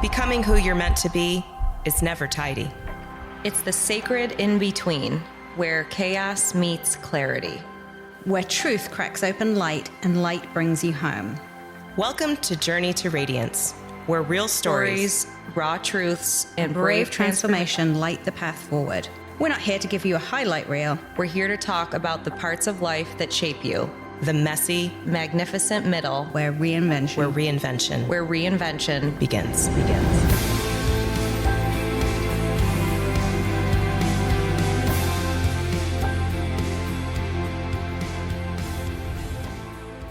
Becoming who you're meant to be is never tidy. It's the sacred in-between, where chaos meets clarity. Where truth cracks open light and light brings you home. Welcome to Journey to Radiance, where real stories, raw truths, and brave transformation light the path forward. We're not here to give you a highlight reel. We're here to talk about the parts of life that shape you. the messy, magnificent middle, where reinvention begins.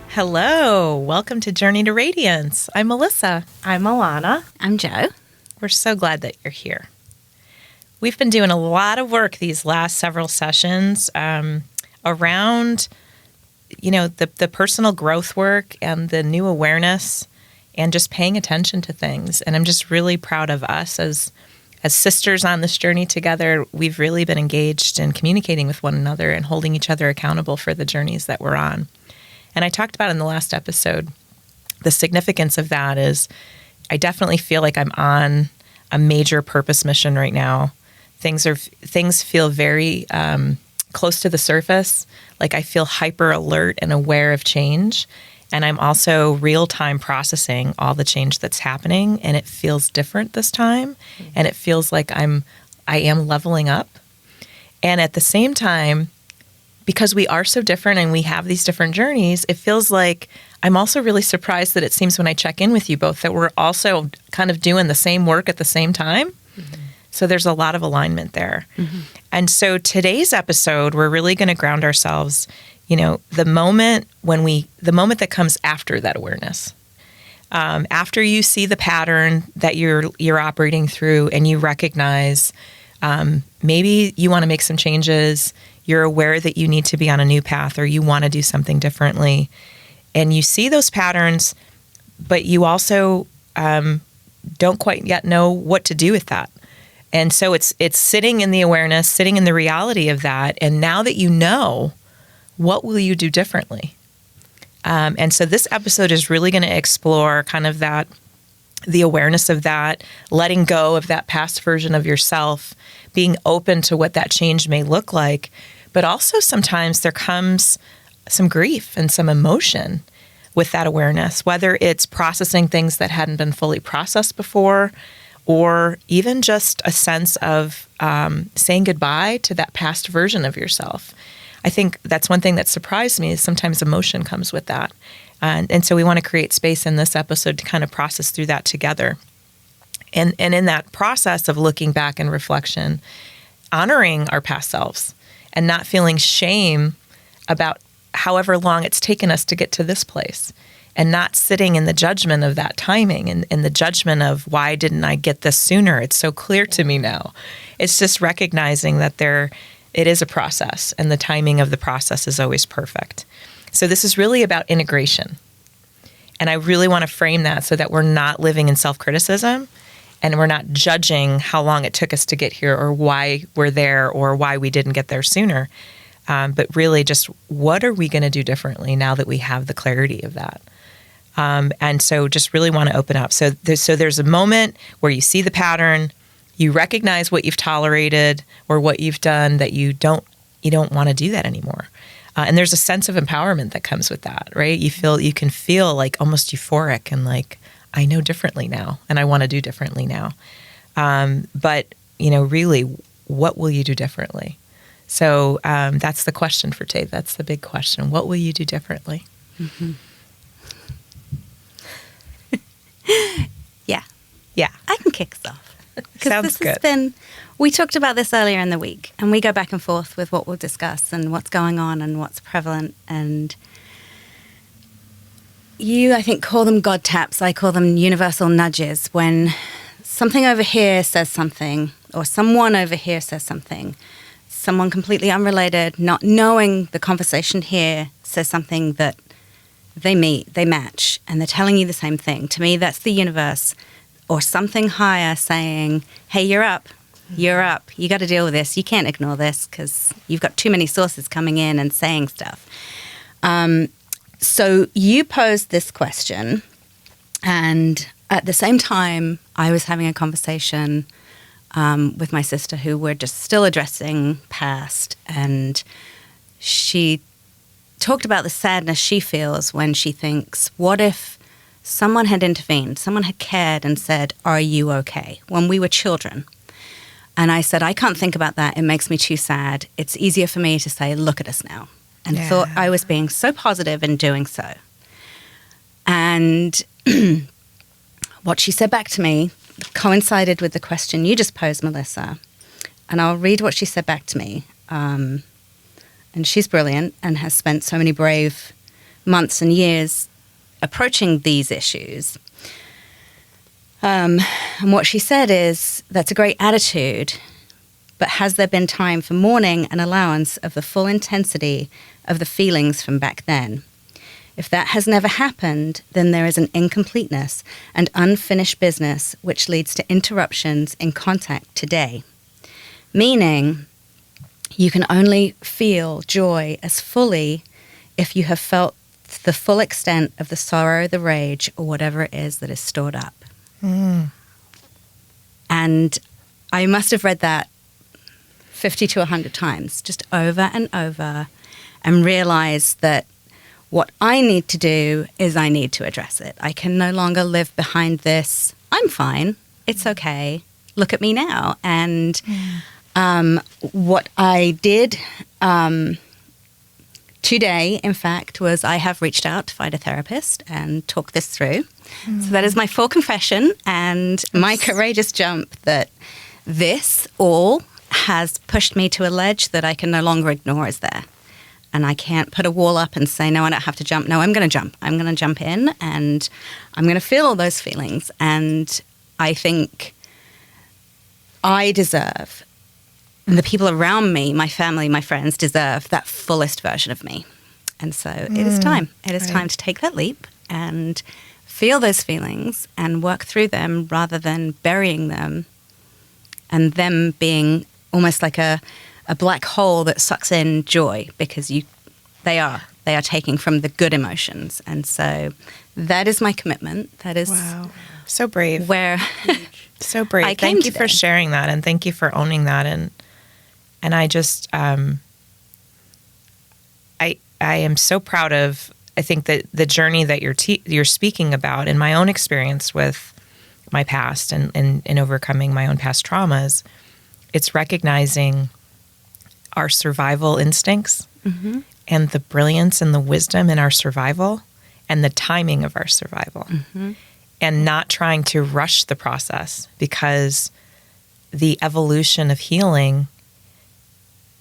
Hello, welcome to Journey to Radiance. I'm Melissa. I'm Alana. I'm Joe. We're so glad that you're here. We've been doing a lot of work these last several sessions around, the personal growth work and the new awareness and just paying attention to things. And I'm just really proud of us as sisters on this journey together. We've really been engaged in communicating with one another and holding each other accountable for the journeys that we're on. And I talked about in the last episode, the significance of that is I definitely feel like I'm on a major purpose mission right now. Things feel very close to the surface. Like I feel hyper alert and aware of change. And I'm also real-time processing all the change that's happening. And it feels different this time. And it feels like I am leveling up. And at the same time, because we are so different and we have these different journeys, it feels like I'm also really surprised that it seems when I check in with you both that we're also kind of doing the same work at the same time. Mm-hmm. So there's a lot of alignment there. Mm-hmm. And so today's episode, we're really going to ground ourselves, the moment that comes after that awareness. After you see the pattern that you're operating through and you recognize maybe you want to make some changes, you're aware that you need to be on a new path or you want to do something differently, and you see those patterns, but you also don't quite yet know what to do with that. And so it's sitting in the awareness, sitting in the reality of that, and now that you know, what will you do differently? And so this episode is really going to explore kind of the awareness of that, letting go of that past version of yourself, being open to what that change may look like. But also sometimes there comes some grief and some emotion with that awareness, whether it's processing things that hadn't been fully processed before, or even just a sense of saying goodbye to that past version of yourself. I think that's one thing that surprised me is sometimes emotion comes with that. And so we want to create space in this episode to kind of process through that together. And in that process of looking back and reflection, honoring our past selves and not feeling shame about however long it's taken us to get to this place, and not sitting in the judgment of that timing and the judgment of why didn't I get this sooner? It's so clear to me now. It's just recognizing that it is a process and the timing of the process is always perfect. So this is really about integration. And I really want to frame that so that we're not living in self-criticism and we're not judging how long it took us to get here or why we're there or why we didn't get there sooner. But really just what are we going to do differently now that we have the clarity of that? And so just really want to open up. So there's a moment where you see the pattern, you recognize what you've tolerated or what you've done that you don't want to do that anymore. And there's a sense of empowerment that comes with that, right? You can feel like almost euphoric and like, I know differently now and I want to do differently now. But really, what will you do differently? So that's the question for today. That's the big question. What will you do differently? Mm-hmm. Yeah. I can kick us off. Sounds good. We talked about this earlier in the week, and we go back and forth with what we'll discuss and what's going on and what's prevalent. And you, I think, call them God taps. I call them universal nudges. When something over here says something, or someone over here says something, someone completely unrelated, not knowing the conversation here, says something that they match, and they're telling you the same thing. To me, that's the universe or something higher saying, hey, you're up. You got to deal with this. You can't ignore this because you've got too many sources coming in and saying stuff. So you posed this question, and at the same time, I was having a conversation with my sister who were just still addressing past, and she talked about the sadness she feels when she thinks, what if someone had intervened, someone had cared and said, are you okay? When we were children. And I said, I can't think about that. It makes me too sad. It's easier for me to say, look at us now. And thought I was being so positive in doing so. And what she said back to me coincided with the question you just posed, Melissa. And I'll read what she said back to me. And she's brilliant and has spent so many brave months and years approaching these issues. And what she said is, that's a great attitude, but has there been time for mourning and allowance of the full intensity of the feelings from back then? If that has never happened, then there is an incompleteness and unfinished business which leads to interruptions in contact today. Meaning, you can only feel joy as fully if you have felt the full extent of the sorrow, the rage, or whatever it is that is stored up. And I must have read that 50 to 100 times, just over and over, and realized that what I need to do is I need to address it. I can no longer live behind this, I'm fine, it's okay, look at me now. And what I did today, in fact, was I have reached out to find a therapist and talk this through. So that is my full confession and my courageous jump that this all has pushed me to a ledge that I can no longer ignore is there. And I can't put a wall up and say, no, I don't have to jump. No, I'm going to jump. I'm going to jump in and I'm going to feel all those feelings. And I think I deserve, and the people around me, my family, my friends, deserve that fullest version of me. And so it is time. It is time to take that leap and feel those feelings and work through them rather than burying them and them being almost like a black hole that sucks in joy because they are taking from the good emotions. And so that is my commitment. That is so brave. Where so brave. Thank you for sharing that, and thank you for owning that. And I just I am so proud of, I think, that the journey that you're speaking about in my own experience with my past and overcoming my own past traumas. It's recognizing our survival instincts and the brilliance and the wisdom in our survival and the timing of our survival, and not trying to rush the process, because the evolution of healing,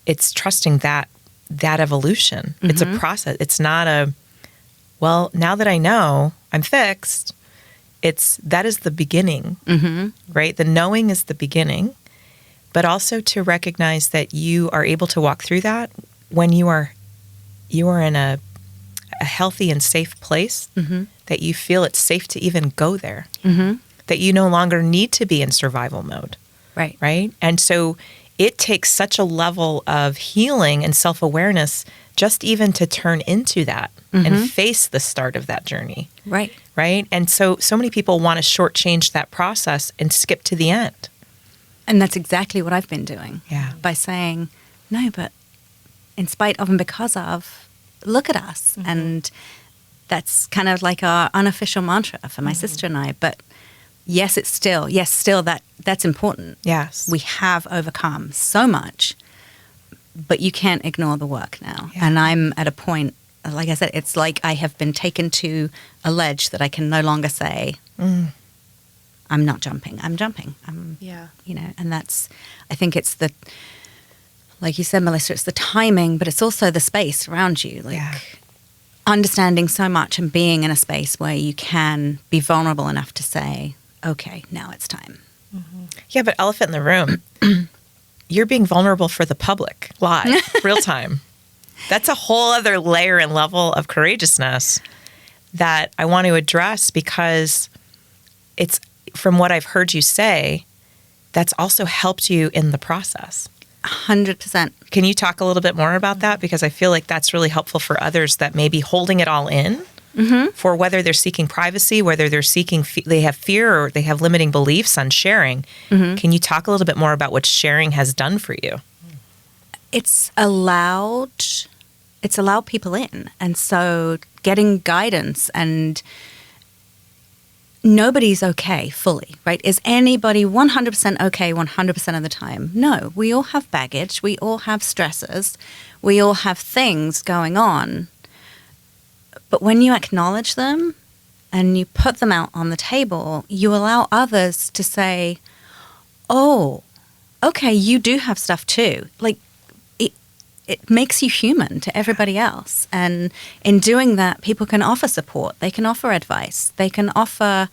it's trusting that evolution. It's a process. It's not well, now that I know I'm fixed, that is the beginning, right? The knowing is the beginning. But also to recognize that you are able to walk through that when you are in a healthy and safe place, that you feel it's safe to even go there, that you no longer need to be in survival mode. Right? And so it takes such a level of healing and self-awareness just even to turn into that and face the start of that journey. Right? And so many people want to shortchange that process and skip to the end. And that's exactly what I've been doing. Yeah. By saying, no, but in spite of and because of, look at us. And that's kind of like our unofficial mantra for my sister and I. But still that's important. Yes. We have overcome so much, but you can't ignore the work now. Yeah. And I'm at a point, like I said, it's like I have been taken to a ledge that I can no longer say, I'm not jumping. I'm jumping. And that's, I think it's the, like you said, Melissa, it's the timing, but it's also the space around you. Understanding so much and being in a space where you can be vulnerable enough to say, okay, now it's time. Yeah, but elephant in the room, you're being vulnerable for the public, live, real time. That's a whole other layer and level of courageousness that I want to address, because it's, from what I've heard you say, that's also helped you in the process. 100%. Can you talk a little bit more about that? Because I feel like that's really helpful for others that may be holding it all in for whether they're seeking privacy, whether they're seeking, they have fear or they have limiting beliefs on sharing. Can you talk a little bit more about what sharing has done for you? It's allowed people in. And so getting guidance, and nobody's okay fully, right? Is anybody 100% okay 100% of the time? No, we all have baggage. We all have stressors. We all have things going on. But when you acknowledge them and you put them out on the table, you allow others to say, oh, okay, you do have stuff too. Like, it makes you human to everybody else. And in doing that, people can offer support. They can offer advice. They can offer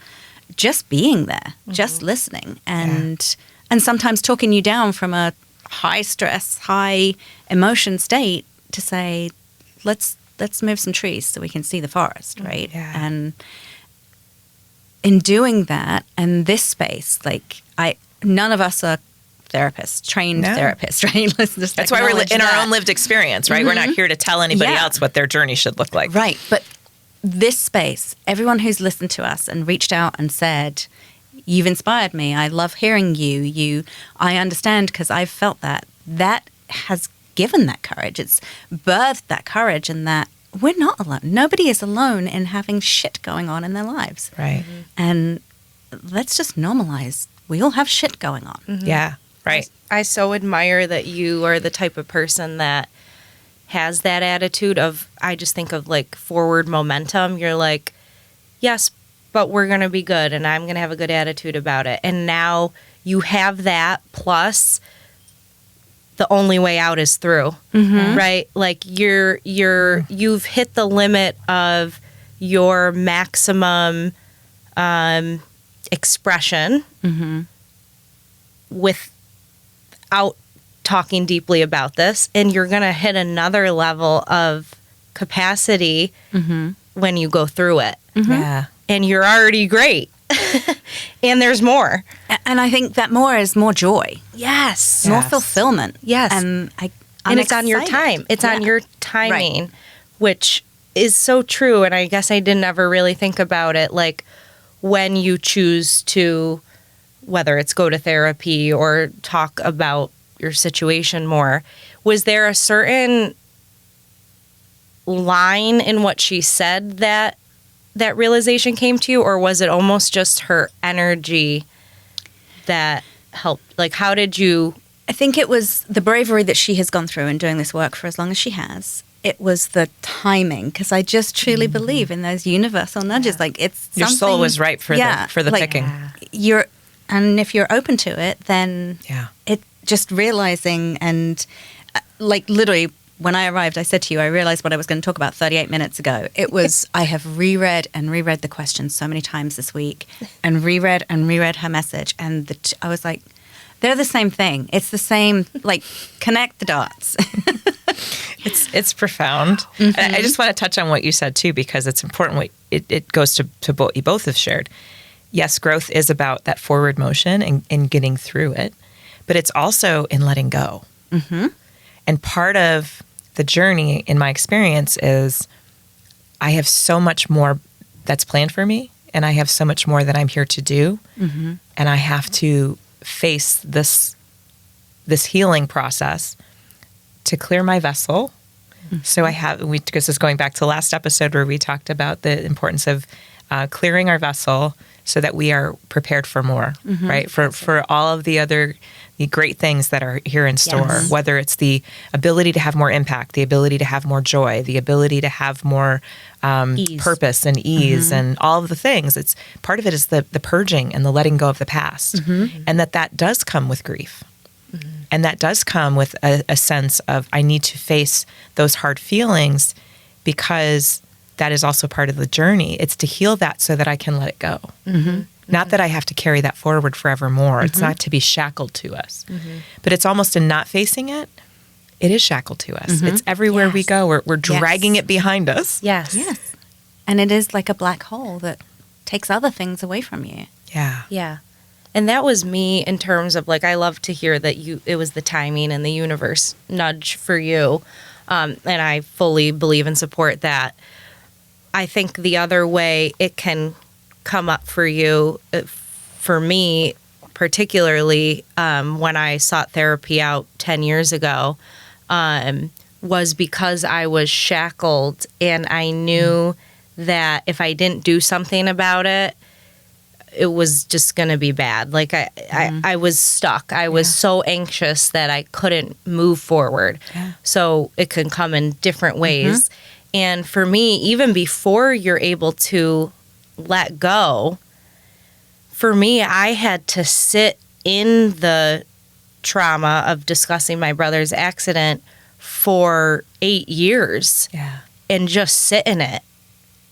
just being there, just listening, and sometimes talking you down from a high stress, high emotion state to say, let's move some trees so we can see the forest, right? Yeah. And in doing that, and this space, like none of us are trained therapists, right? That's why we're in our own lived experience, right? We're not here to tell anybody else what their journey should look like. Right. But this space, everyone who's listened to us and reached out and said, you've inspired me. I love hearing you. I understand because I've felt that. That has given that courage. It's birthed that courage, and that we're not alone. Nobody is alone in having shit going on in their lives. Right. And let's just normalize. We all have shit going on. Yeah. Right. I so admire that you are the type of person that has that attitude of, I just think of like forward momentum. You're like, yes, but we're going to be good and I'm going to have a good attitude about it. And now you have that, plus the only way out is through, right? Like you've hit the limit of your maximum expression without talking deeply about this, and you're going to hit another level of capacity when you go through it. Yeah. And you're already great. And there's more. And I think that more is more joy. Yes. More fulfillment. Yes. And it's on your time. It's on your timing, which is so true. And I guess I didn't ever really think about it. Like when you choose to, whether it's go to therapy or talk about your situation more, was there a certain line in what she said that realization came to you, or was it almost just her energy that helped? Like, how did you? I think it was the bravery that she has gone through in doing this work for as long as she has. It was the timing, because I just truly believe in those universal nudges. Like, it's your soul was right for the like, picking. And if you're open to it, then it just realizing, and like literally when I arrived, I said to you, I realized what I was going to talk about 38 minutes ago. It was, I have reread the question so many times this week, and reread her message. And I was like, they're the same thing. It's the same, like, connect the dots. It's profound. And I just want to touch on what you said too, because it's important. It goes to what you both have shared. Yes, growth is about that forward motion and getting through it, but it's also in letting go. And part of the journey, in my experience, is I have so much more that's planned for me, and I have so much more that I'm here to do, and I have to face this healing process to clear my vessel. So this is going back to the last episode where we talked about the importance of clearing our vessel so that we are prepared for more, right? For all of the other great things that are here in store, whether it's the ability to have more impact, the ability to have more joy, the ability to have more purpose and ease and all of the things. It's part of it is the purging and the letting go of the past, and that does come with grief. And that does come with a sense of, I need to face those hard feelings, because that is also part of the journey. It's to heal that so that I can let it go. Not that I have to carry that forward forevermore. It's not to be shackled to us. But it's almost in not facing it, it is shackled to us. It's everywhere we go. We're dragging it behind us. Yes. And it is like a black hole that takes other things away from you. Yeah. And that was me in terms of, like, I love to hear that it was the timing and the universe nudge for you. And I fully believe and support that. I think the other way it can come up for you, for me particularly, when I sought therapy out 10 years ago, was because I was shackled and I knew that if I didn't do something about it, it was just going to be bad. Like I was stuck. I was so anxious that I couldn't move forward. Yeah. So it can come in different ways. And for me, even before you're able to let go, for me, I had to sit in the trauma of discussing my brother's accident for 8 years and just sit in it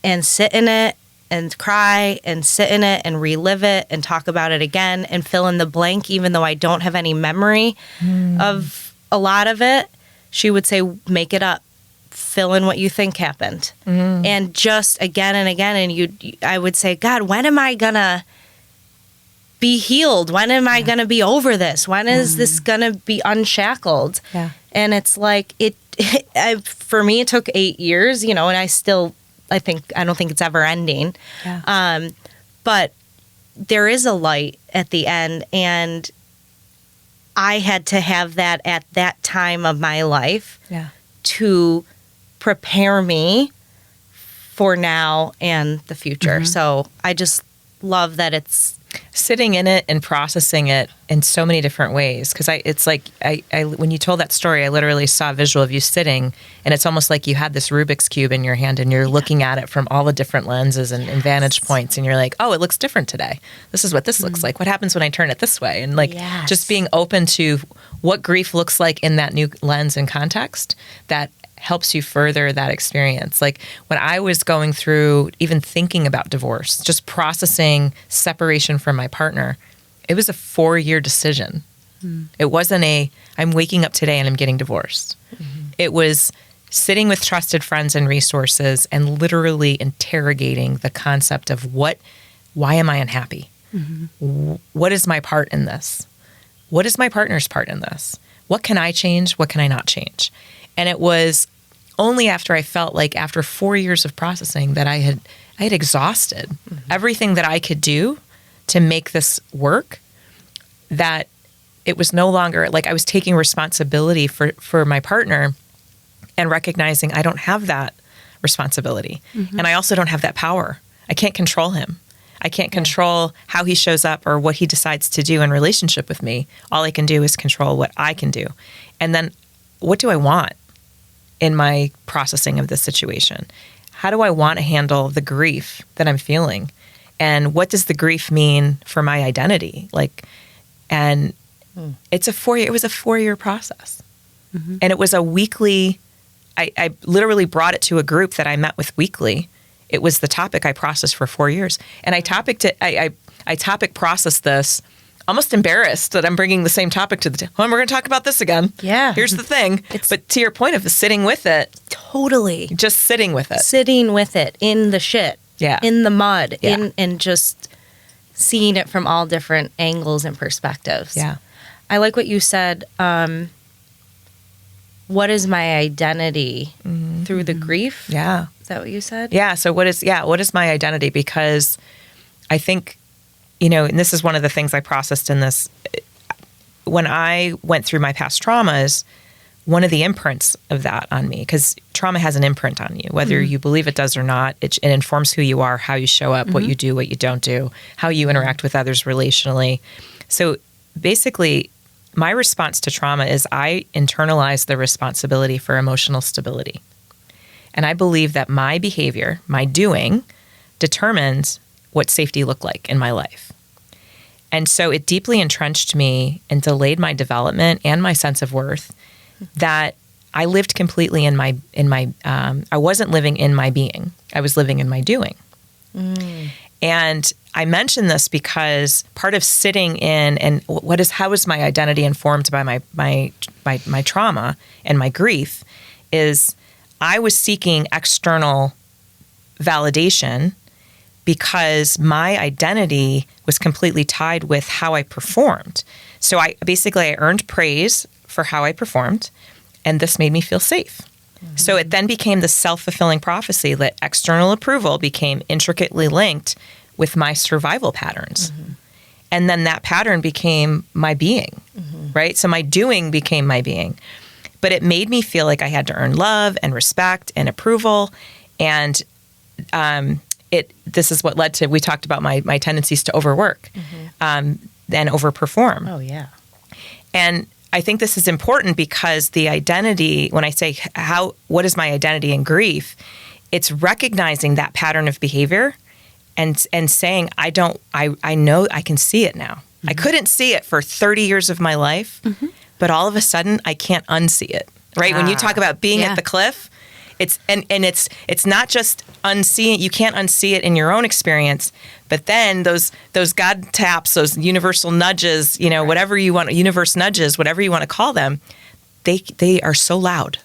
and cry and sit in it and relive it and talk about it again and fill in the blank, even though I don't have any memory of a lot of it. She would say, make it up, fill in what you think happened. And just again and again. And I would say, God, when am I going to be healed? When am I going to be over this? When is this going to be unshackled? Yeah. And it's like, for me, it took 8 years, and I don't think it's ever ending. Yeah. But there is a light at the end, and I had to have that at that time of my life to prepare me for now and the future. So I just love that it's sitting in it and processing it in so many different ways. Because it's like when you told that story, I literally saw a visual of you sitting, and it's almost like you had this Rubik's Cube in your hand, and you're looking at it from all the different lenses and vantage points, and you're like, oh, it looks different today. This is what this looks like. What happens when I turn it this way? And just being open to what grief looks like in that new lens and context that helps you further that experience. Like when I was going through even thinking about divorce, just processing separation from my partner, it was a 4-year decision. It wasn't I'm waking up today and I'm getting divorced. It was sitting with trusted friends and resources and literally interrogating the concept of why am I unhappy? What is my part in this? What is my partner's part in this? What can I change? What can I not change? And it was only after I felt like after 4 years of processing that I had exhausted everything that I could do to make this work, that it was no longer like I was taking responsibility for my partner and recognizing I don't have that responsibility. And I also don't have that power. I can't control him. I can't control how he shows up or what he decides to do in relationship with me. All I can do is control what I can do. And then what do I want in my processing of this situation? How do I want to handle the grief that I'm feeling? And what does the grief mean for my identity? It was a 4-year process. And it was a weekly, I literally brought it to a group that I met with weekly. It was the topic I processed for 4 years. And I topic processed this, almost embarrassed that I'm bringing the same topic to the we're going to talk about this again. Yeah. Here's the thing. But to your point of sitting with it. Totally. Just sitting with it. Sitting with it in the shit. Yeah. In the mud. Yeah. And just seeing it from all different angles and perspectives. Yeah. I like what you said. What is my identity through the grief? Yeah. Is that what you said? Yeah. So what is my identity? Because I think, and this is one of the things I processed in this, when I went through my past traumas, one of the imprints of that on me, because trauma has an imprint on you, whether you believe it does or not, it informs who you are, how you show up, what you do, what you don't do, how you interact with others relationally. So basically, my response to trauma is I internalize the responsibility for emotional stability. And I believe that my behavior, my doing, determines what safety looked like in my life. And so it deeply entrenched me and delayed my development and my sense of worth, that I lived completely in my I wasn't living in my being. I was living in my doing. And I mention this because part of sitting in and how is my identity informed by my trauma and my grief is I was seeking external validation because my identity was completely tied with how I performed. So I earned praise for how I performed, and this made me feel safe. So it then became the self-fulfilling prophecy that external approval became intricately linked with my survival patterns. And then that pattern became my being, right? So my doing became my being. But it made me feel like I had to earn love and respect and approval. And this is what led to, we talked about my tendencies to overwork and overperform. Oh, yeah. And I think this is important because the identity, when I say what is my identity in grief, it's recognizing that pattern of behavior and saying, I know I can see it now. I couldn't see it for 30 years of my life, but all of a sudden I can't unsee it, right? When you talk about being at the cliff, it's not just unseeing. You can't unsee it in your own experience, but then those God taps, those universal nudges, whatever you want, universe nudges, whatever you want to call them, they are so loud.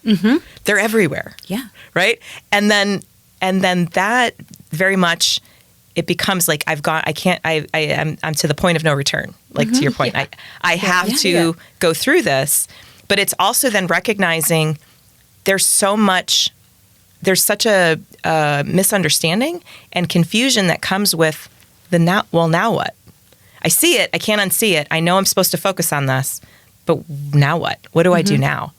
They're everywhere. Yeah. Right. And then that very much, it becomes like I'm to the point of no return. Like to your point, I have to go through this, but it's also then recognizing there's such a misunderstanding and confusion that comes with the now. Well, now what? I see it. I can't unsee it. I know I'm supposed to focus on this, but now what? What do I do now?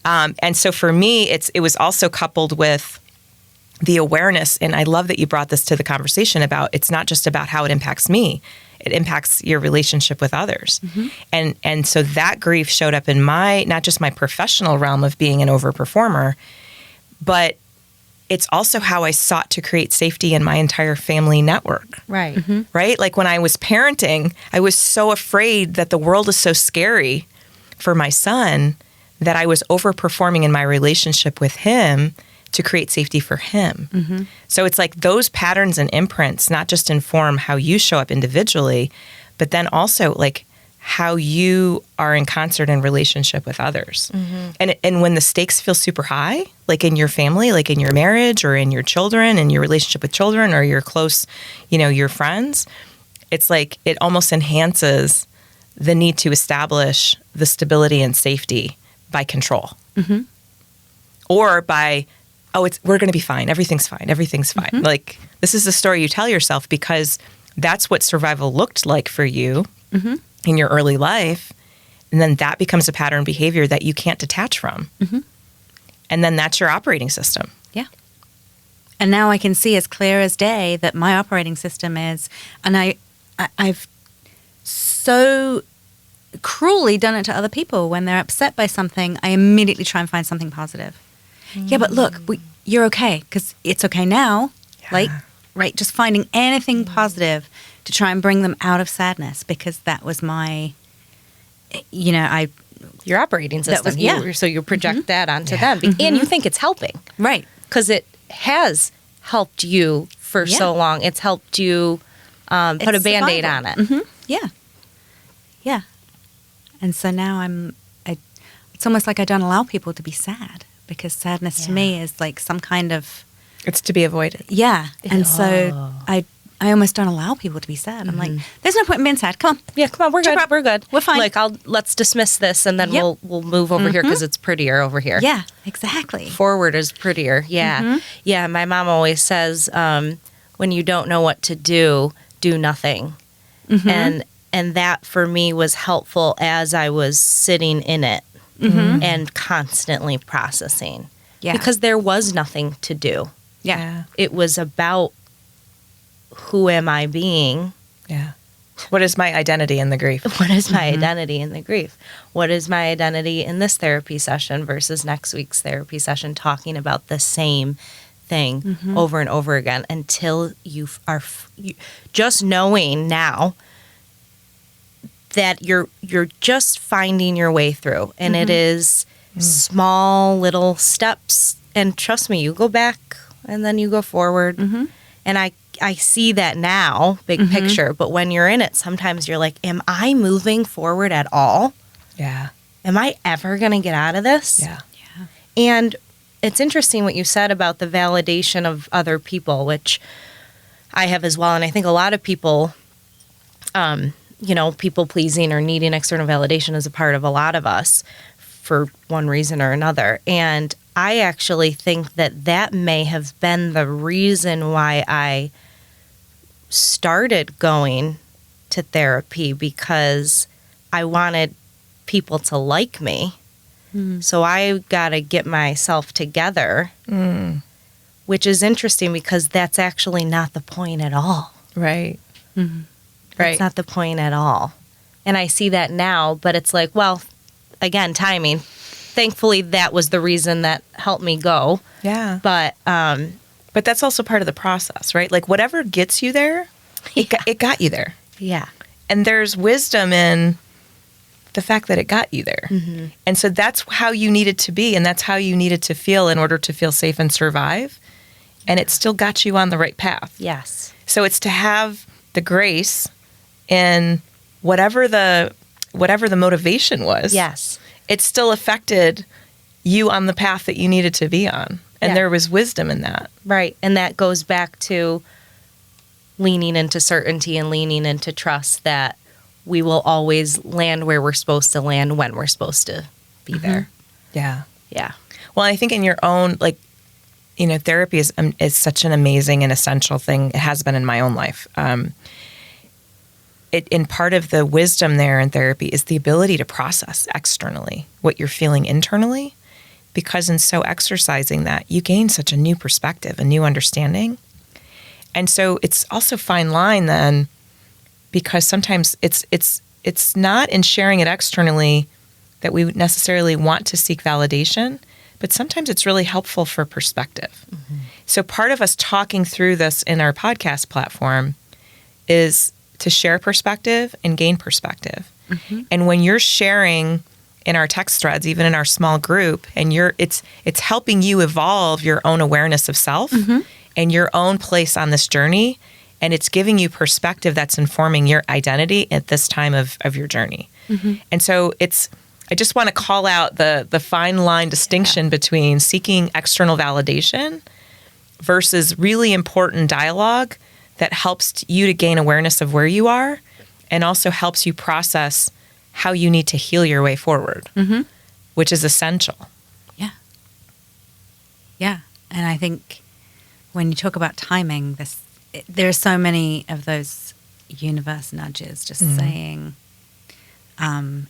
And so for me, it was also coupled with the awareness. And I love that you brought this to the conversation about it's not just about how it impacts me. It impacts your relationship with others. And so that grief showed up in not just my professional realm of being an overperformer, but it's also how I sought to create safety in my entire family network. Right. Right? Like when I was parenting, I was so afraid that the world is so scary for my son that I was overperforming in my relationship with him to create safety for him. So it's like those patterns and imprints not just inform how you show up individually, but then also like how you are in concert in relationship with others. And when the stakes feel super high, like in your family, like in your marriage or in your children and your relationship with children or your close, your friends, it's like it almost enhances the need to establish the stability and safety by control. Or by, we're going to be fine. Everything's fine. Everything's fine. Like this is the story you tell yourself because that's what survival looked like for you in your early life. And then that becomes a pattern behavior that you can't detach from. And then that's your operating system. Yeah. And now I can see as clear as day that my operating system is, and I've so cruelly done it to other people. When they're upset by something, I immediately try and find something positive. Yeah, but look, you're okay because it's okay now. Like, right, just finding anything positive to try and bring them out of sadness because that was my, your operating system. So you project that onto them. And you think it's helping. Right. Because it has helped you for so long. It's helped you put a Band-Aid on it. Yeah. Yeah. And so now it's almost like I don't allow people to be sad because sadness to me is like some kind of... It's to be avoided. Yeah. And so I almost don't allow people to be sad. I'm like, there's no point in being sad. Come on. Yeah, come on. We're good. We're good. We're fine. Like, let's dismiss this and then we'll move over here because it's prettier over here. Yeah, exactly. Forward is prettier. Yeah. Yeah, my mom always says, when you don't know what to do nothing. And that for me was helpful as I was sitting in it and constantly processing. Yeah. Because there was nothing to do. Yeah. It was about who am I being? Yeah. What is my identity in the grief? What is my identity in the grief? What is my identity in this therapy session versus next week's therapy session, talking about the same thing over and over again until you are just knowing now that you're just finding your way through. And it is small little steps. And trust me, you go back and then you go forward. And I see that now, big picture. But when you're in it, sometimes you're like, am I moving forward at all? Yeah. Am I ever going to get out of this? Yeah. And it's interesting what you said about the validation of other people, which I have as well. And I think a lot of people, people pleasing or needing external validation is a part of a lot of us for one reason or another. And I actually think that may have been the reason why I started going to therapy, because I wanted people to like me. So I got to get myself together, which is interesting because that's actually not the point at all. Right. That's not the point at all. And I see that now, but it's like, well, again, timing. Thankfully, that was the reason that helped me go. Yeah. But that's also part of the process, right? Like whatever gets you there, it got you there. yeah. And there's wisdom in the fact that it got you there. And so that's how you needed to be, and that's how you needed to feel in order to feel safe and survive. And it still got you on the right path. Yes. So it's to have the grace in whatever the motivation was. Yes. It still affected you on the path that you needed to be on. And Yeah. there was wisdom in that. Right. And that goes back to leaning into certainty and leaning into trust that we will always land where we're supposed to land when we're supposed to be there. Yeah. Yeah. Well, I think in your own, therapy is such an amazing and essential thing. It has been in my own life. In part of the wisdom there in therapy is the ability to process externally what you're feeling internally, because in so exercising that, you gain such a new perspective, a new understanding. And so it's also fine line then, because sometimes it's not in sharing it externally that we necessarily want to seek validation, but sometimes it's really helpful for perspective. So part of us talking through this in our podcast platform is to share perspective and gain perspective. And when you're sharing in our text threads, even in our small group, and it's helping you evolve your own awareness of self and your own place on this journey. And it's giving you perspective that's informing your identity at this time of your journey. And so I just want to call out the fine line distinction between seeking external validation versus really important dialogue that helps you to gain awareness of where you are and also helps you process how you need to heal your way forward, which is essential. Yeah. Yeah. And I think when you talk about timing, there are so many of those universe nudges just saying,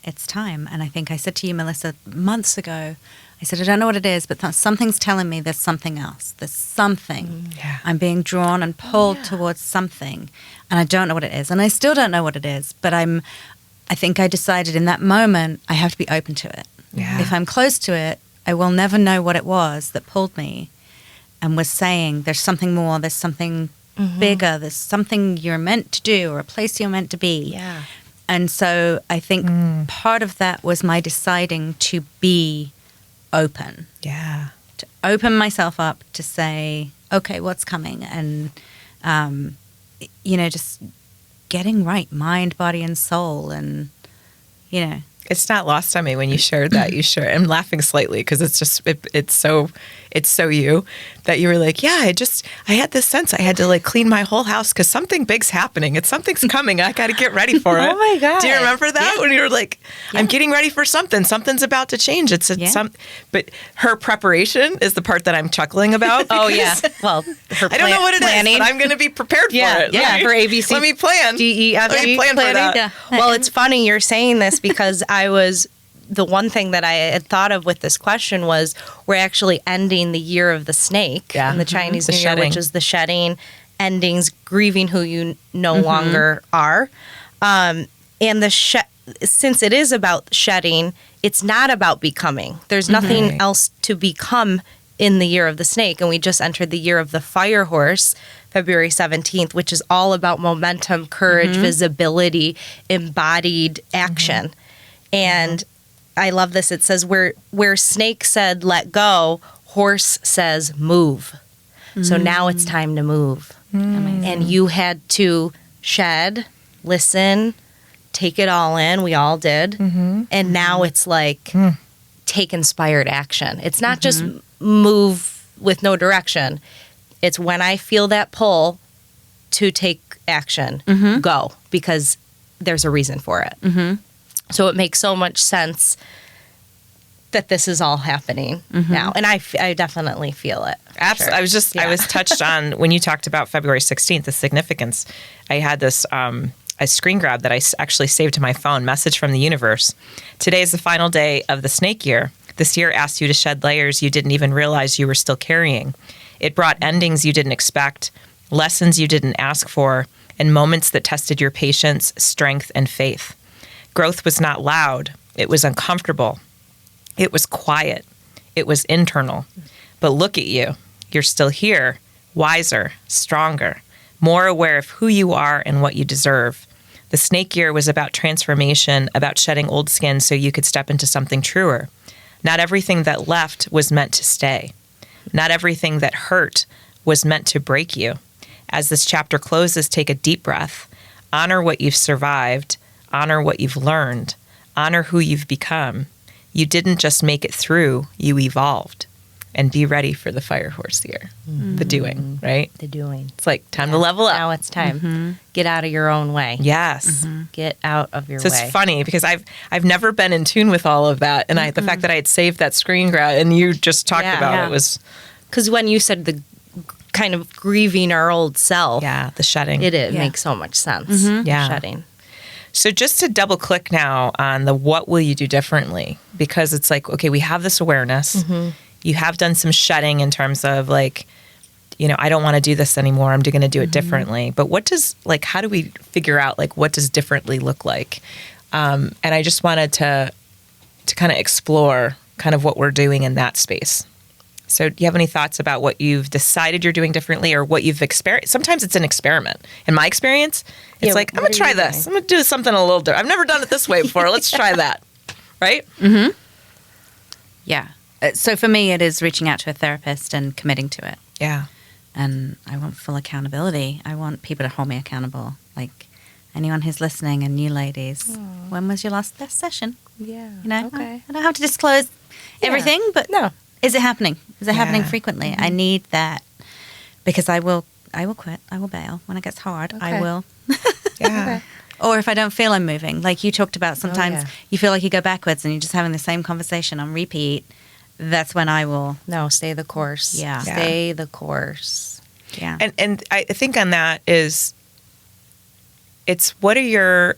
it's time. And I think I said to you, Melissa, months ago, I said, I don't know what it is, but something's telling me there's something else. There's something. Yeah. I'm being drawn and pulled towards something. And I don't know what it is. And I still don't know what it is. But I think I decided in that moment, I have to be open to it. Yeah. If I'm close to it, I will never know what it was that pulled me and was saying, there's something more, there's something bigger, there's something you're meant to do or a place you're meant to be. Yeah. And so I think part of that was my deciding to be open. Yeah. To open myself up to say, okay, what's coming? And, just getting right, mind, body, and soul. And, It's not lost on me when you shared that. I'm laughing slightly because it's just, it's so you that you were like, yeah, I had this sense I had to clean my whole house because something big's happening. Something's coming. I got to get ready for it. Oh my God. Do you remember that? Yeah. When you were like, I'm getting ready for something. Something's about to change. But her preparation is the part that I'm chuckling about. Oh, yeah. Well, I don't know what it is, but I'm going to be prepared for it. Yeah, for ABC. Let me plan. DEFG Let me plan for that. Yeah. Well, it's funny you're saying this because the one thing that I had thought of with this question was we're actually ending the year of the snake in the Chinese New Year, which is the shedding, endings, grieving who you no longer are. And since it is about shedding, it's not about becoming. There's nothing else to become in the year of the snake. And we just entered the year of the fire horse, February 17th, which is all about momentum, courage, visibility, embodied action. And I love this. It says where snake said, let go, horse says, move. So now it's time to move. And you had to shed, listen, take it all in. We all did. And now it's take inspired action. It's not just move with no direction. It's when I feel that pull to take action, go, because there's a reason for it. So it makes so much sense that this is all happening now. And I definitely feel it. Absolutely. Sure. I was touched on when you talked about February 16th, the significance. I had this a screen grab that I actually saved to my phone, message from the universe. Today is the final day of the snake year. This year asked you to shed layers you didn't even realize you were still carrying. It brought endings you didn't expect, lessons you didn't ask for, and moments that tested your patience, strength, and faith. Growth was not loud. It was uncomfortable. It was quiet. It was internal. But look at you. You're still here, wiser, stronger, more aware of who you are and what you deserve. The snake year was about transformation, about shedding old skin so you could step into something truer. Not everything that left was meant to stay. Not everything that hurt was meant to break you. As this chapter closes, take a deep breath. Honor what you've survived. Honor what you've learned. Honor who you've become. You didn't just make it through, you evolved. And be ready for the fire horse year. The doing, right? The doing. It's like time to level up. Now it's time. Get out of your own way. Yes. Get out of your So way. it's funny because I've never been in tune with all of that. And the fact that I had saved that screen grab and you just talked about it was... Because when you said the kind of grieving our old self. Yeah, the shedding. It makes so much sense. Yeah. Shedding. So just to double click now on the what will you do differently? Because it's like, okay, we have this awareness. You have done some shedding in terms of like, I don't want to do this anymore. I'm going to do it differently. But what does, like, how do we figure out, like, what does differently look like? And I just wanted to kind of explore kind of what we're doing in that space. So do you have any thoughts about what you've decided you're doing differently or what you've experienced? Sometimes it's an experiment. In my experience, it's like, I'm going to try this. I'm going to do something a little different. I've never done it this way before. Let's try that. Right? Yeah. So for me, it is reaching out to a therapist and committing to it. Yeah. And I want full accountability. I want people to hold me accountable. Like anyone who's listening and new ladies, when was your last session? Yeah. Okay. I don't have to disclose everything, but no. Is it happening? Is it happening frequently? I need that because I will quit. I will bail when it gets hard. I will. Yeah. Or if I don't feel I'm moving, like you talked about, sometimes you feel like you go backwards and you're just having the same conversation on repeat. That's when I will. No, stay the course. Yeah. Stay the course. Yeah. And I think on that is, it's what are your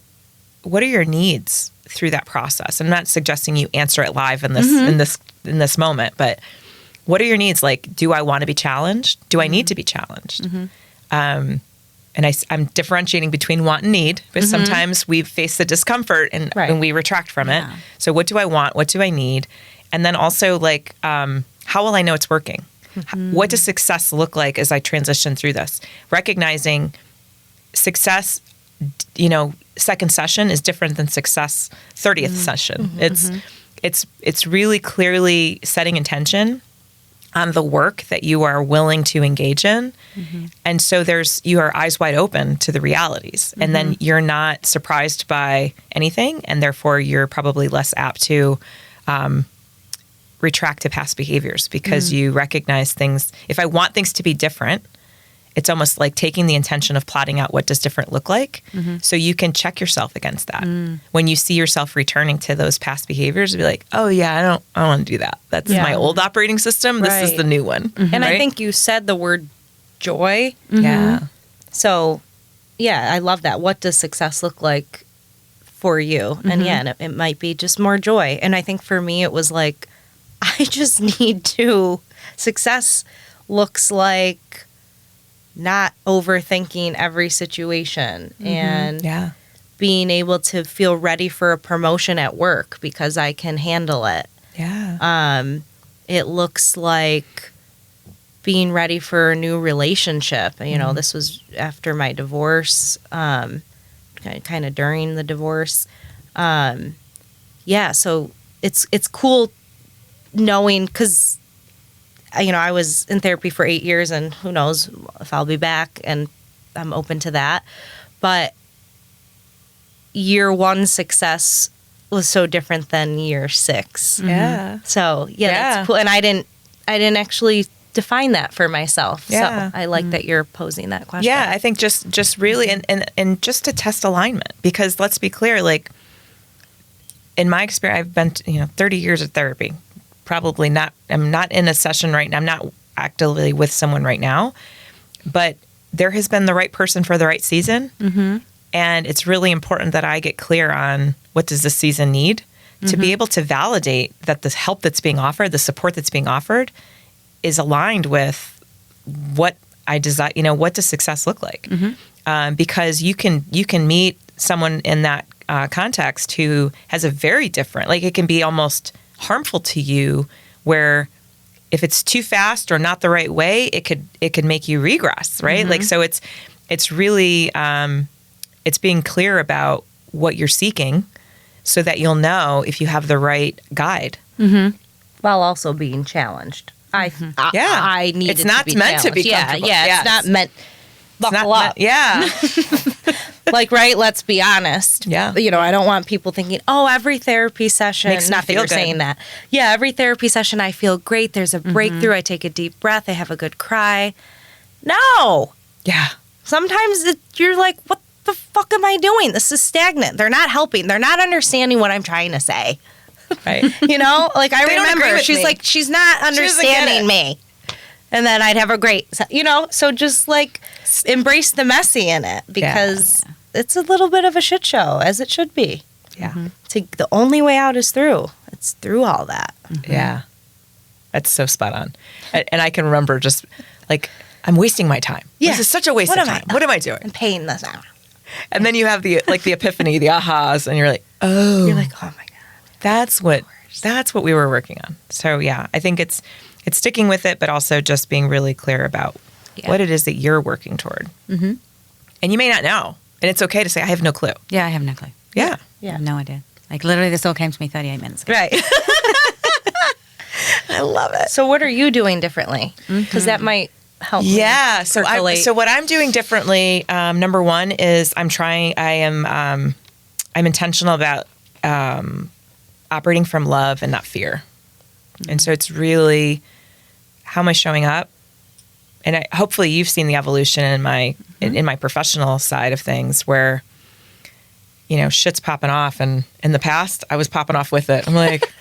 needs through that process? I'm not suggesting you answer it live in this moment, but what are your needs? Like, do I want to be challenged? Do I need to be challenged? And I'm differentiating between want and need, because sometimes we face the discomfort and we retract from it. So what do I want? What do I need? And then also, like, how will I know it's working? What does success look like as I transition through this? Recognizing success, second session is different than success 30th session. It's really clearly setting intention on the work that you are willing to engage in. And so you are eyes wide open to the realities. And then you're not surprised by anything. And therefore you're probably less apt to retract to past behaviors because you recognize things. If I want things to be different, it's almost like taking the intention of plotting out what does different look like, so you can check yourself against that. When you see yourself returning to those past behaviors, be like, oh yeah, I don't want to do that. That's my old operating system. This is the new one. And I think you said the word joy. Yeah. So, yeah, I love that. What does success look like for you? And it might be just more joy. And I think for me, it was like, I just need to. Success looks like not overthinking every situation and being able to feel ready for a promotion at work because I can handle it. Yeah. It looks like being ready for a new relationship. This was after my divorce, kind of during the divorce. So it's cool knowing, because I was in therapy for 8 years and who knows if I'll be back, and I'm open to that. But year 1 success was so different than year 6. Yeah. So that's cool. And I didn't actually define that for myself. Yeah. So I like that you're posing that question. Yeah, I think just really and just to test alignment, because let's be clear, like in my experience, I've been 30 years of therapy. probably not, I'm not in a session right now. I'm not actively with someone right now, but there has been the right person for the right season. And it's really important that I get clear on what does this season need to be able to validate that the help that's being offered, the support that's being offered is aligned with what I desire, what does success look like? Because you can meet someone in that context who has a very different, like it can be almost harmful to you, where if it's too fast or not the right way, it could make you regress, right? Like, so it's really, it's being clear about what you're seeking so that you'll know if you have the right guide. While also being challenged. I need it's not to be meant to be challenged. comfortable. Yeah, it's not meant. Buckle up. Like, right, let's be honest. Yeah. I don't want people thinking, oh, every therapy session, Makes me not that feel you're good. saying that. Yeah, every therapy session I feel great. There's a breakthrough. I take a deep breath. I have a good cry. No. Yeah. Sometimes you're like, what the fuck am I doing? This is stagnant. They're not helping. They're not understanding what I'm trying to say. Right. Like I They don't agree remember with she's me. like, she's not doesn't get understanding it. me. And then I'd have a great, so just like embrace the messy in it, because it's a little bit of a shit show, as it should be. Yeah. The only way out is through. It's through all that. Yeah. That's so spot on. And I can remember just like, I'm wasting my time. Yeah. This is such a waste What of am I- time. What am I doing? I'm paying this out. And then you have the epiphany, the ahas, and you're like, oh, You're like, oh my God. that's what we were working on. So yeah, I think it's sticking with it, but also just being really clear about what it is that you're working toward. And you may not know. And it's okay to say, I have no clue. Yeah, I have no clue. Yeah. I have no idea. Like literally this all came to me 38 minutes ago. Right. I love it. So what are you doing differently? Because that might help me percolate. So what I'm doing differently, number one is I'm intentional about operating from love and not fear. And so it's really, how am I showing up? And hopefully you've seen the evolution in my professional side of things, where, shit's popping off. And in the past, I was popping off with it. I'm like,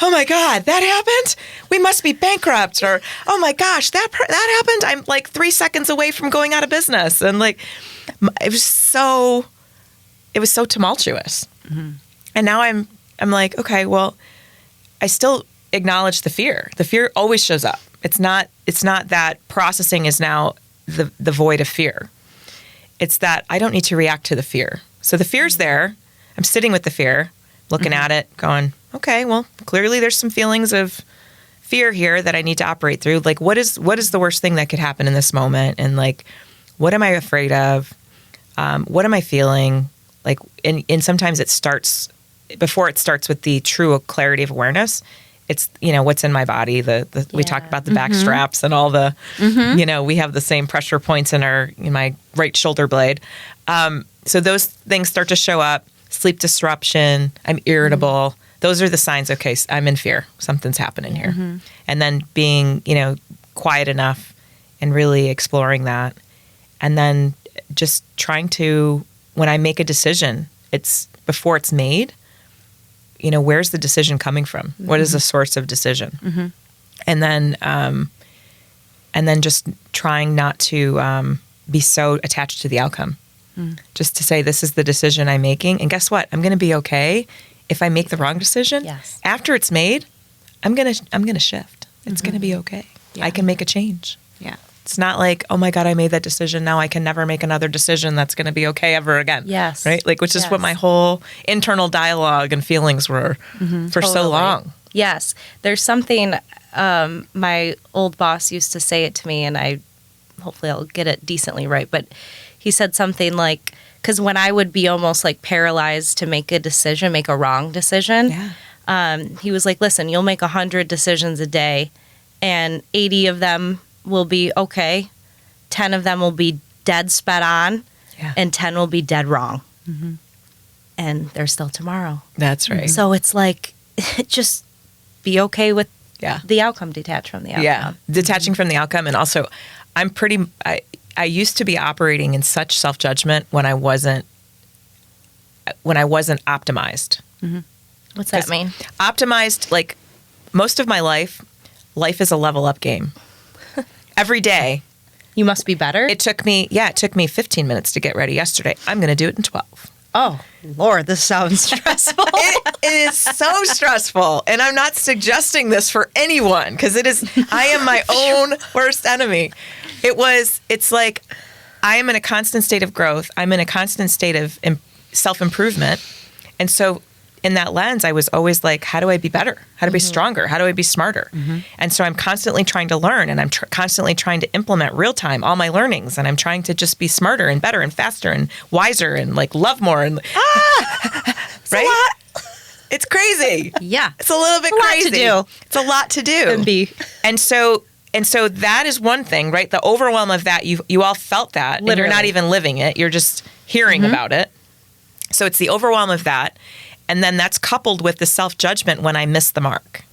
oh my God, that happened? We must be bankrupt. Or, oh my gosh, that happened? I'm like 3 seconds away from going out of business. And like, it was so tumultuous. And now I'm like, okay, well, I still acknowledge the fear. The fear always shows up. It's not that processing is now the void of fear. It's that I don't need to react to the fear. So the fear's there. I'm sitting with the fear, looking at it, going, okay, well, clearly there's some feelings of fear here that I need to operate through. Like, what is the worst thing that could happen in this moment? And like, what am I afraid of? What am I feeling? Like, and sometimes it starts, before it starts with the true clarity of awareness, it's, what's in my body. We talked about the back straps and all the, we have the same pressure points in my right shoulder blade. So those things start to show up. Sleep disruption. I'm irritable. Those are the signs. Okay, I'm in fear. Something's happening here. And then being, quiet enough and really exploring that. And then just trying to, when I make a decision, it's before it's made, where's the decision coming from? What is the source of decision? And then just trying not to be so attached to the outcome. Just to say, this is the decision I'm making. And guess what? I'm going to be okay if I make the wrong decision. Yes. After it's made, I'm going to shift. It's going to be okay. Yeah. I can make a change. Yeah. It's not like, oh my God, I made that decision. Now I can never make another decision that's going to be okay ever again. Yes. Right? Like, which is what my whole internal dialogue and feelings were for so Totally. long. Yes. There's something, my old boss used to say it to me, and hopefully I'll get it decently right, but he said something like, because when I would be almost like paralyzed to make a wrong decision, he was like, listen, you'll make 100 decisions a day, and 80 of them will be okay, 10 of them will be dead spot on, and 10 will be dead wrong. And there's still tomorrow. That's right. So it's like, just be okay with the outcome, detach from the outcome. Yeah, detaching from the outcome. And also, I used to be operating in such self-judgment when I wasn't optimized. What's that mean? Optimized, like most of my life is a level up game. Every day. You must be better. It took me 15 minutes to get ready yesterday. I'm going to do it in 12. Oh, Lord, this sounds stressful. It is so stressful. And I'm not suggesting this for anyone because I am my own worst enemy. It's like I am in a constant state of growth. I'm in a constant state of self-improvement. And so in that lens, I was always like, how do I be better? How to be stronger? How do I be smarter? And so I'm constantly trying to learn, and I'm constantly trying to implement real time all my learnings, and I'm trying to just be smarter and better and faster and wiser and like love more. And right? It's crazy. Yeah. It's a little bit crazy. It's a lot to do. And so that is one thing, right? The overwhelm of that, you all felt that. And you're not even living it. You're just hearing about it. So it's the overwhelm of that. And then that's coupled with the self-judgment when I missed the mark.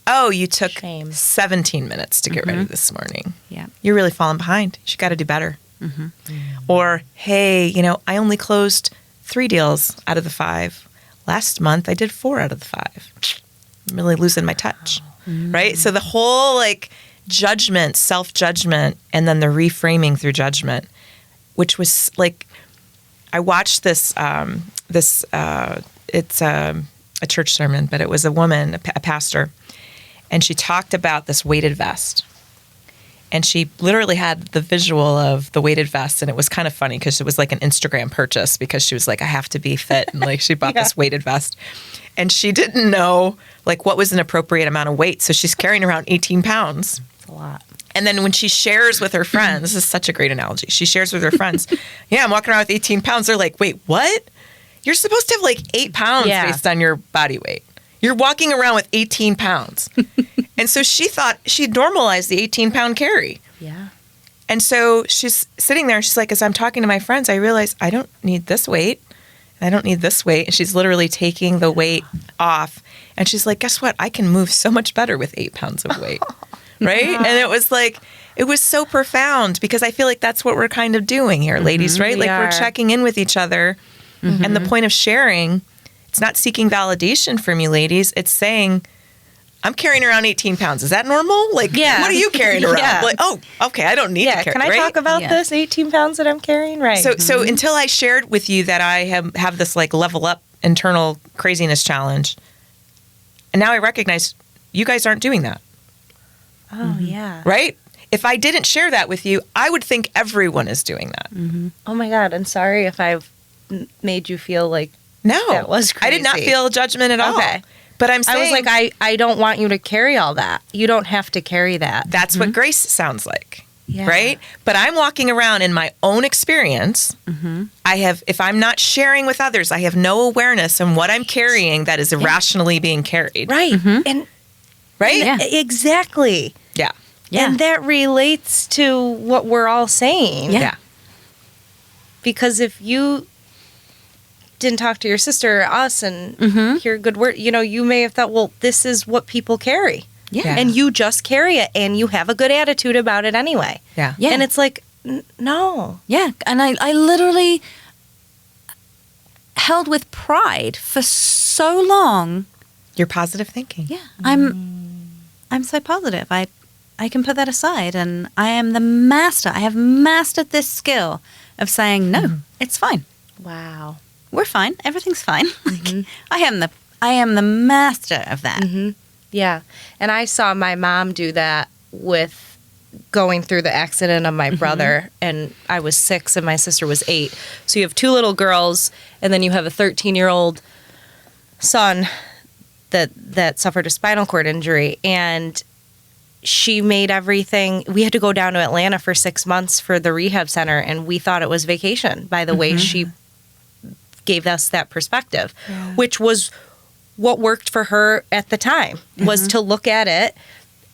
Oh, you took 17 minutes to get ready this morning. Yeah. You're really falling behind. You got to do better. Or, hey, I only closed 3 deals out of the 5. Last month, I did 4 out of the 5. I'm really losing my touch, right? So the whole judgment, self-judgment, and then the reframing through judgment, which was I watched this, it's a church sermon, but it was a woman, a pastor, and she talked about this weighted vest. And she literally had the visual of the weighted vest, and it was kind of funny because it was like an Instagram purchase because she was like, I have to be fit, and she bought this weighted vest. And she didn't know what was an appropriate amount of weight, so she's carrying around 18 pounds. That's a lot. And then when she shares with her friends, this is such a great analogy. She shares with her friends, I'm walking around with 18 pounds. They're like, wait, what? You're supposed to have 8 pounds based on your body weight. You're walking around with 18 pounds. And so she thought she'd normalized the 18-pound carry. Yeah. And so she's sitting there and she's like, as I'm talking to my friends, I realize I don't need this weight. I don't need this weight. And she's literally taking the weight off. And she's like, guess what? I can move so much better with 8 pounds of weight. Right? And it was so profound because I feel like that's what we're kind of doing here, ladies, right? We're checking in with each other. And the point of sharing, it's not seeking validation from you, ladies. It's saying, I'm carrying around 18 pounds. Is that normal? What are you carrying around? Oh, okay, I don't need to carry. Can I talk about this 18 pounds that I'm carrying? Right. So until I shared with you that I have this level up internal craziness challenge, and now I recognize you guys aren't doing that. Oh, yeah. Right? If I didn't share that with you, I would think everyone is doing that. Oh, my God. I'm sorry if I've made you feel like no, that was crazy. I did not feel judgment at all. Okay. But I'm saying... I was like, I don't want you to carry all that. You don't have to carry that. That's what grace sounds like. Yeah. Right? But I'm walking around in my own experience. If I'm not sharing with others, I have no awareness on what I'm carrying that is irrationally being carried. Right. And right? Yeah. Exactly. Yeah. And that relates to what we're all saying. Yeah. Because if you didn't talk to your sister or us and hear good word, you may have thought, well, this is what people carry. Yeah. And you just carry it and you have a good attitude about it anyway. Yeah. And it's like, no. Yeah. And I literally held with pride for so long. Your positive thinking. Yeah. I'm so positive. I can put that aside, and I am the master. I have mastered this skill of saying, no, it's fine. Wow. We're fine. Everything's fine. I am the master of that. Yeah. And I saw my mom do that with going through the accident of my brother, and I was 6 and my sister was 8. So you have 2 little girls, and then you have a 13-year-old son that suffered a spinal cord injury, and she made everything. We had to go down to Atlanta for 6 months for the rehab center, and we thought it was vacation by the way she gave us that perspective, which was what worked for her at the time, was to look at it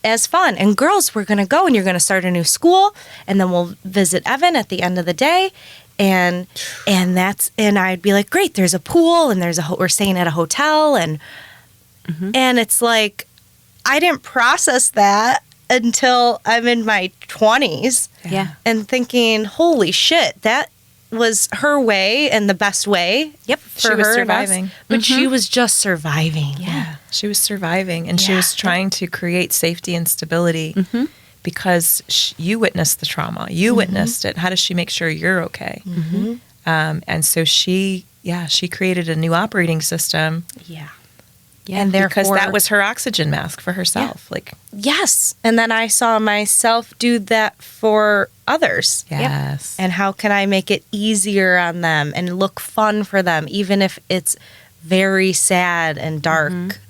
as fun. And girls, we're going to go, and you're going to start a new school, and then we'll visit Evan at the end of the day. And I'd be like, great, there's a pool, and we're staying at a hotel, and it's like, I didn't process that until I'm in my 20s. Yeah. And thinking, holy shit, that was her way and the best way. Yep. For She her was and us. surviving. But she was just surviving. Yeah. She was surviving, and she was trying to create safety and stability because you witnessed the trauma. You witnessed it. How does she make sure you're okay? And so she created a new operating system. Yeah. And because that was her oxygen mask for herself. Like, yes. And then I saw myself do that for others. yes. And how can I make it easier on them and look fun for them, even if it's very sad and dark.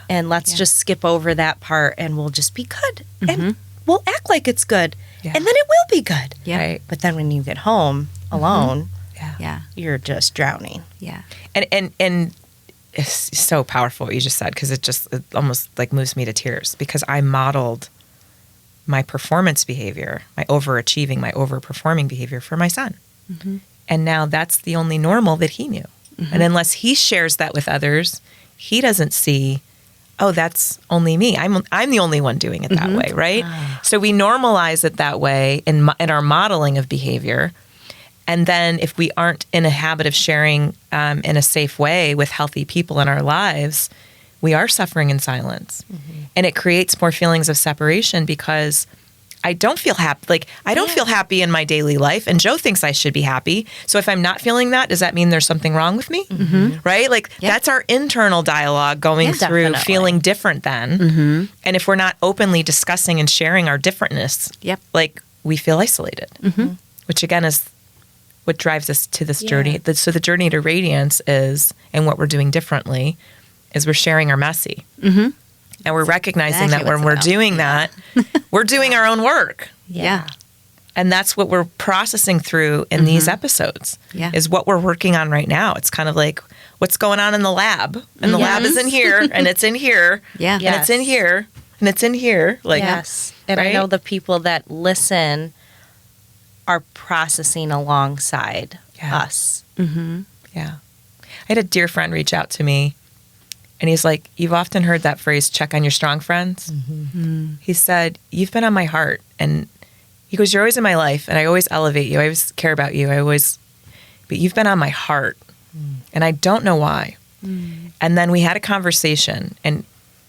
And let's just skip over that part and we'll just be good. And we'll act like it's good. And then it will be good. Right. But then when you get home alone, Yeah. you're just drowning. Yeah. And it's so powerful what you just said, because it almost like moves me to tears, because I modeled my performance behavior, my overachieving, my overperforming behavior for my son. And now that's the only normal that he knew. And unless he shares that with others, he doesn't see, oh, that's only me. I'm the only one doing it that way, right? So we normalize it that way in our modeling of behavior. And then if we aren't in a habit of sharing in a safe way with healthy people in our lives, we are suffering in silence. And it creates more feelings of separation, because I don't feel happy. Like, I don't feel happy in my daily life, and Joe thinks I should be happy. So if I'm not feeling that, does that mean there's something wrong with me? Right? Like, that's our internal dialogue going through Definitely. feeling different than. And if we're not openly discussing and sharing our differentness, like, we feel isolated, which again is what drives us to this journey. So the journey to radiance is, and what we're doing differently, is we're sharing our messy. And we're recognizing Exactly that when we're doing that, we're doing our own work. Yeah. And that's what we're processing through in these episodes, is what we're working on right now. It's kind of like what's going on in the lab. And the lab is in here, and it's in here, Yeah. and it's in here, and it's in here. Like, Yes. And I right? know the people that listen are processing alongside us. Yeah. I had a dear friend reach out to me, and he's like, you've often heard that phrase, check on your strong friends. He said, you've been on my heart. And he goes, you're always in my life, and I always elevate you. I always care about you. But you've been on my heart, and I don't know why. And then we had a conversation, and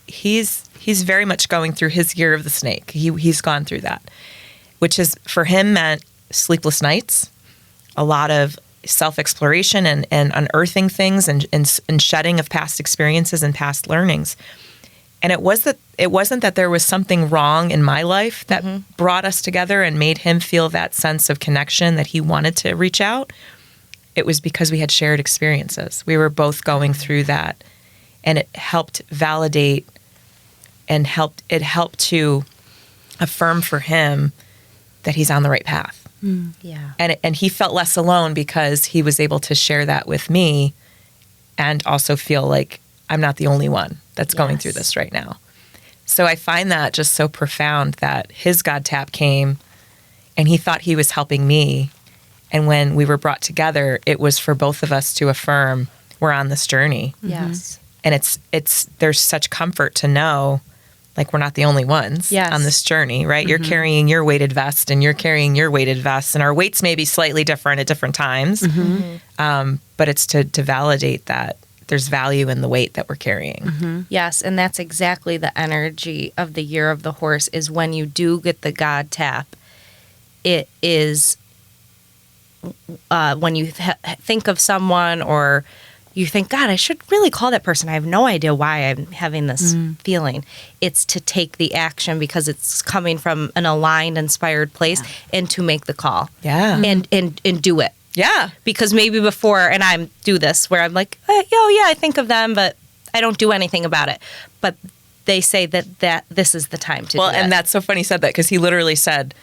he's very much going through his year of the snake. He's gone through that, which is, for him, meant sleepless nights, a lot of self-exploration and unearthing things and shedding of past experiences and past learnings. And it wasn't that there was something wrong in my life that brought us together and made him feel that sense of connection that he wanted to reach out. It was because we had shared experiences. We were both going through that, and it helped validate and helped to affirm for him that he's on the right path. Yeah. And he felt less alone because he was able to share that with me, and also feel like I'm not the only one that's going through this right now. So I find that just so profound, that his God tap came and he thought he was helping me. And when we were brought together, it was for both of us to affirm we're on this journey. Yes. And there's such comfort to know, like, we're not the only ones on this journey, right? You're carrying your weighted vest, and you're carrying your weighted vest, and our weights may be slightly different at different times. But it's to validate that there's value in the weight that we're carrying. Yes, and that's exactly the energy of the year of the horse, is when you do get the God tap, it is when you think of someone, or you think, God, I should really call that person. I have no idea why I'm having this feeling. It's to take the action because it's coming from an aligned, inspired place, and to make the call. Yeah. And do it. Yeah. Because maybe before, and I do this where I'm like, I think of them, but I don't do anything about it. But they say that this is the time to do it. And that's so funny you said that, because he literally said,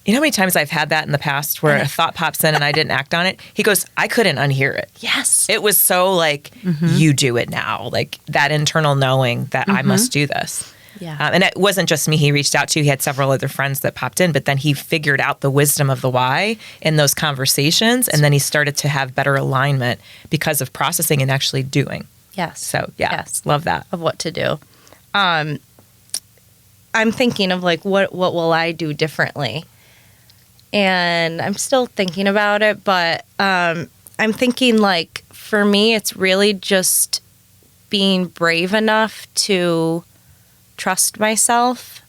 you know how many times I've had that in the past where a thought pops in and I didn't act on it? He goes, I couldn't unhear it. Yes. It was so like, you do it now. Like, that internal knowing that I must do this. Yeah. And it wasn't just me he reached out to. He had several other friends that popped in, but then he figured out the wisdom of the why in those conversations. And then he started to have better alignment because of processing and actually doing. Yes. So, yes, love that. Of what to do. I'm thinking of, like, what will I do differently? And I'm still thinking about it, but I'm thinking, like, for me, it's really just being brave enough to trust myself,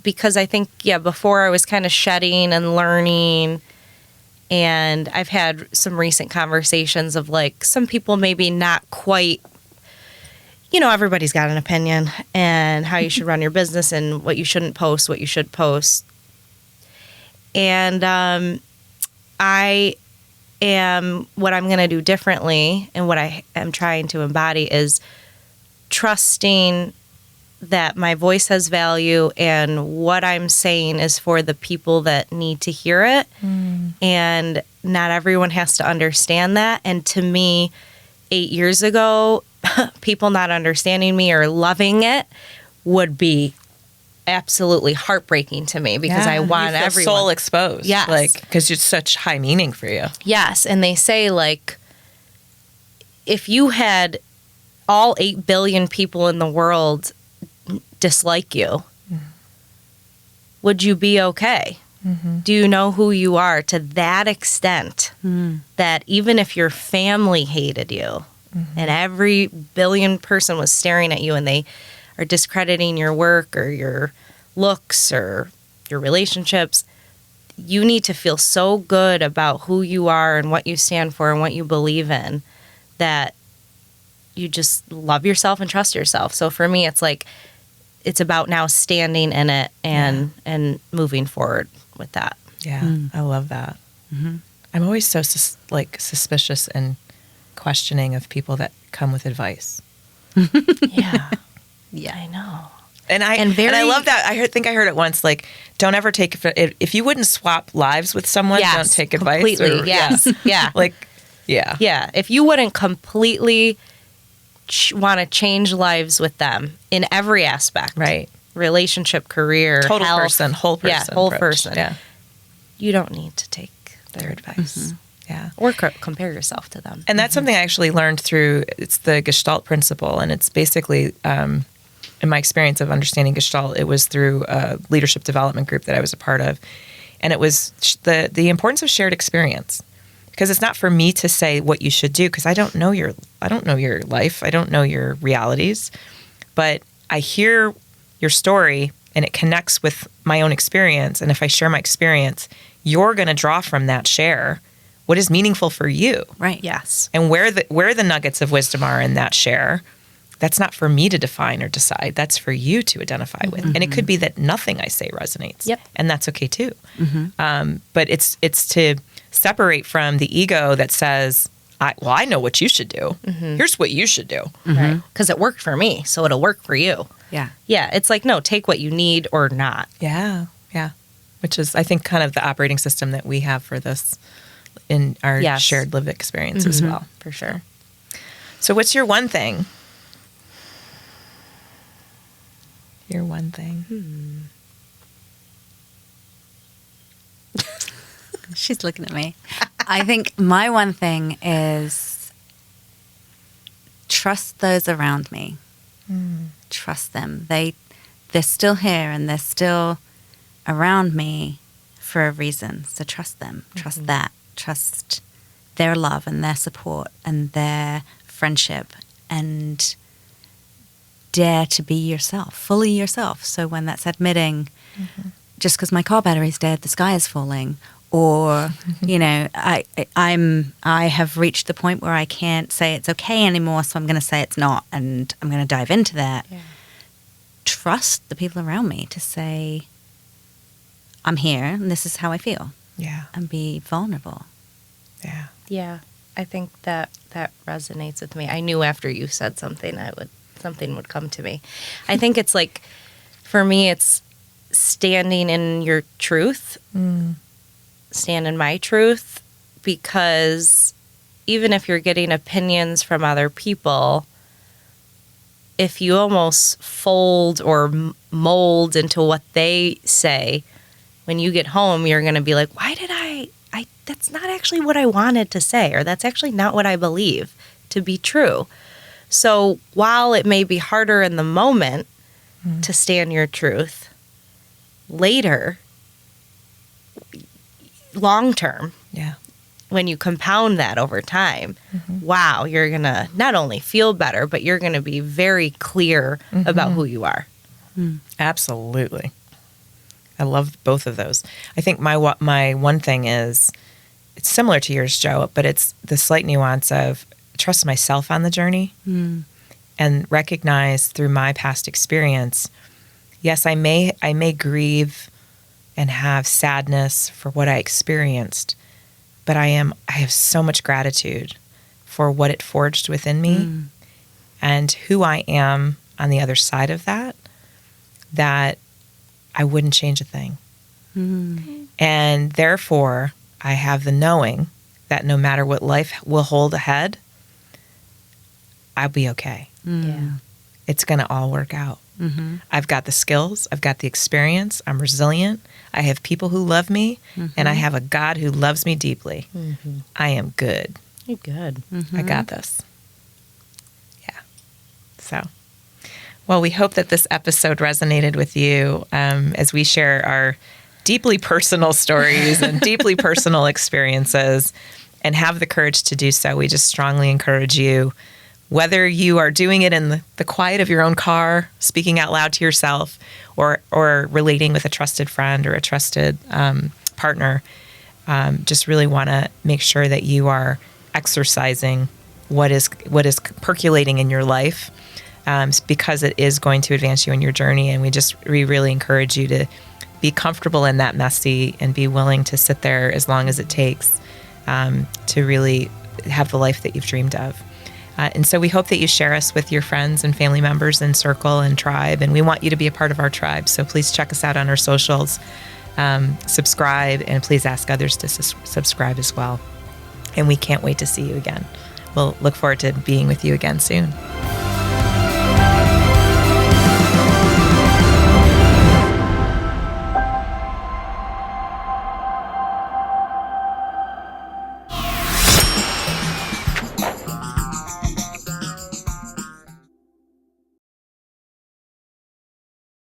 because I think, before I was kind of shedding and learning, and I've had some recent conversations of like some people maybe not quite, everybody's got an opinion and how you should run your business and what you shouldn't post, what you should post. And what I'm going to do differently and what I am trying to embody is trusting that my voice has value and what I'm saying is for the people that need to hear it. And not everyone has to understand that. And to me, 8 years ago, people not understanding me or loving it would be absolutely heartbreaking to me, because I want you feel everyone. soul exposed. Yes. Like, because it's such high meaning for you. Yes. And they say, like, if you had all 8 billion people in the world dislike you, would you be okay? Do you know who you are to that extent that even if your family hated you and every billion person was staring at you and they are discrediting your work or your looks or your relationships, you need to feel so good about who you are and what you stand for and what you believe in that you just love yourself and trust yourself. So for me, it's like, it's about now standing in it and moving forward with that. Yeah, I love that. I'm always so suspicious and questioning of people that come with advice. Yeah, I know. And I love that. I think I heard it once. Like, don't ever take if you wouldn't swap lives with someone, don't take advice. Completely. Yes. Yeah. Yeah. If you wouldn't completely want to change lives with them in every aspect, right? Relationship, career, total health, person, whole person, whole approach. person. Yeah. You don't need to take their advice. Yeah. Or compare yourself to them. And that's something I actually learned through, it's the Gestalt principle. And it's basically, in my experience of understanding Gestalt, it was through a leadership development group that I was a part of. And it was the importance of shared experience. Because it's not for me to say what you should do, because I don't know your life. I don't know your realities. But I hear your story and it connects with my own experience. And if I share my experience, you're going to draw from that share what is meaningful for you. Right. Yes. And where the nuggets of wisdom are in that share, that's not for me to define or decide. That's for you to identify with. And it could be that nothing I say resonates. Yep. And that's okay too. But it's to separate from the ego that says, I know what you should do. Here's what you should do. Right. Because it worked for me, so it'll work for you. Yeah. Yeah. It's like, no, take what you need or not. Yeah. Yeah. Which is, I think, kind of the operating system that we have for this in our shared lived experience as well. For sure. So what's your one thing? Your one thing. She's looking at me. I think my one thing is trust those around me. Trust them. They're still here and they're still around me for a reason. So trust them. Trust that. Trust their love and their support and their friendship, and dare to be yourself, fully yourself. So when that's admitting, just because my car battery's dead, the sky is falling, or I have reached the point where I can't say it's okay anymore, so I'm going to say it's not, and I'm going to dive into that. Yeah. Trust the people around me to say, I'm here and this is how I feel. Yeah. And be vulnerable. Yeah. Yeah. I think that resonates with me. I knew after you said something, something would come to me. I think it's like, for me, it's standing in your truth, stand in my truth, because even if you're getting opinions from other people, if you almost fold or mold into what they say, when you get home, you're going to be like, why did that's not actually what I wanted to say, or that's actually not what I believe to be true. So while it may be harder in the moment to stand your truth, later, long term, when you compound that over time, wow, you're going to not only feel better, but you're going to be very clear about who you are. Absolutely. I love both of those. I think my one thing is, it's similar to yours, Joe, but it's the slight nuance of trust myself on the journey and recognize through my past experience, yes, I may grieve and have sadness for what I experienced, but I have so much gratitude for what it forged within me and who I am on the other side of that I wouldn't change a thing. And therefore, I have the knowing that no matter what life will hold ahead, I'll be okay. Yeah. It's going to all work out. I've got the skills. I've got the experience. I'm resilient. I have people who love me, and I have a God who loves me deeply. I am good. You're good. I got this. Yeah. So, well, we hope that this episode resonated with you as we share our deeply personal stories and deeply personal experiences, and have the courage to do so. We just strongly encourage you, whether you are doing it in the quiet of your own car, speaking out loud to yourself, or relating with a trusted friend or a trusted partner, just really want to make sure that you are exercising what is percolating in your life, because it is going to advance you in your journey. And we really encourage you to be comfortable in that messy and be willing to sit there as long as it takes to really have the life that you've dreamed of. And so we hope that you share us with your friends and family members in Circle and Tribe. And we want you to be a part of our tribe. So please check us out on our socials, subscribe, and please ask others to subscribe as well. And we can't wait to see you again. We'll look forward to being with you again soon.